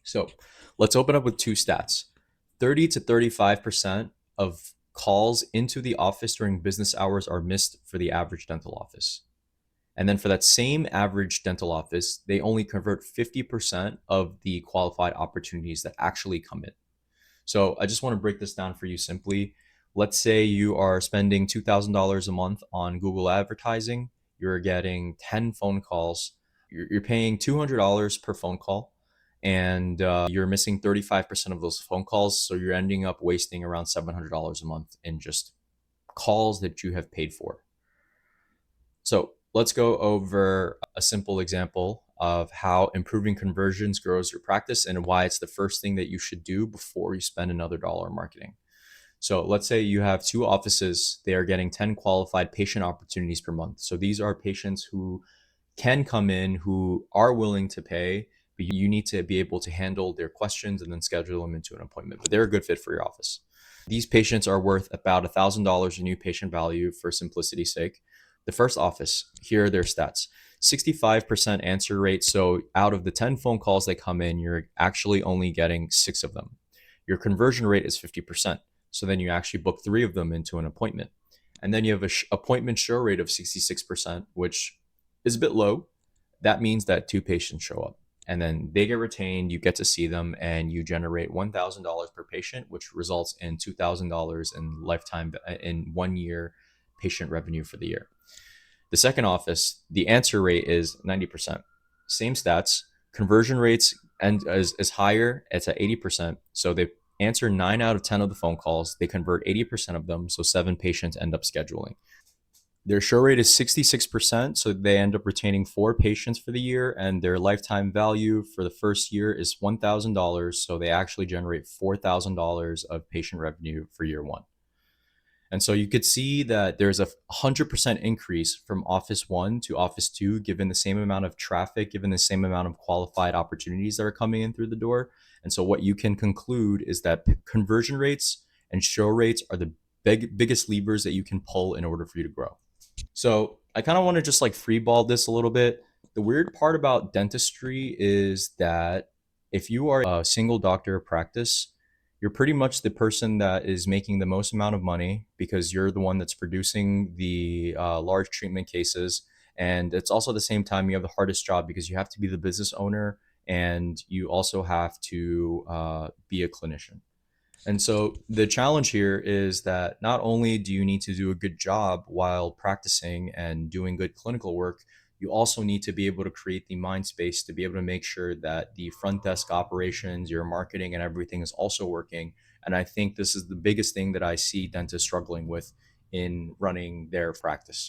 So let's open up with two stats. 30 to 35% of calls into the office during business hours are missed for the average dental office. And then for that same average dental office, they only convert 50% of the qualified opportunities that actually come in. So I just want to break this down for you simply. Let's say you are spending $2,000 a month on Google advertising. You're getting 10 phone calls. You're paying $200 per phone call, and you're missing 35% of those phone calls. So you're ending up wasting around $700 a month in just calls that you have paid for. So let's go over a simple example of how improving conversions grows your practice and why it's the first thing that you should do before you spend another dollar on marketing. So let's say you have two offices, they are getting 10 qualified patient opportunities per month. So these are patients who can come in, who are willing to pay, but you need to be able to handle their questions and then schedule them into an appointment. But they're a good fit for your office. These patients are worth about $1,000 in new patient value for simplicity's sake. The first office, here are their stats: 65% answer rate. So out of the 10 phone calls that come in, you're actually only getting six of them. Your conversion rate is 50%. So then you actually book three of them into an appointment. And then you have a appointment show rate of 66%, which is a bit low. That means that two patients show up and then they get retained, you get to see them, and you generate $1,000 per patient, which results in $2,000 in lifetime, in 1 year patient revenue for the year. The second office, the answer rate is 90%. Same stats, conversion rates and is higher. It's at 80%. So they answer 9 out of 10 of the phone calls. They convert 80% of them. So seven patients end up scheduling. Their show rate is 66%. So they end up retaining four patients for the year. And their lifetime value for the first year is $1,000. So they actually generate $4,000 of patient revenue for year one. And so you could see that there's a 100% increase from Office 1 to Office 2, given the same amount of traffic, given the same amount of qualified opportunities that are coming in through the door. And so what you can conclude is that conversion rates and show rates are the biggest levers that you can pull in order for you to grow. So I kind of want to just like freeball this a little bit. The weird part about dentistry is that if you are a single doctor practice, you're pretty much the person that is making the most amount of money because you're the one that's producing the large treatment cases. And it's also at the same time you have the hardest job because you have to be the business owner and you also have to be a clinician. And so the challenge here is that not only do you need to do a good job while practicing and doing good clinical work, you also need to be able to create the mind space to be able to make sure that the front desk operations, your marketing, and everything is also working. And I think this is the biggest thing that I see dentists struggling with in running their practice.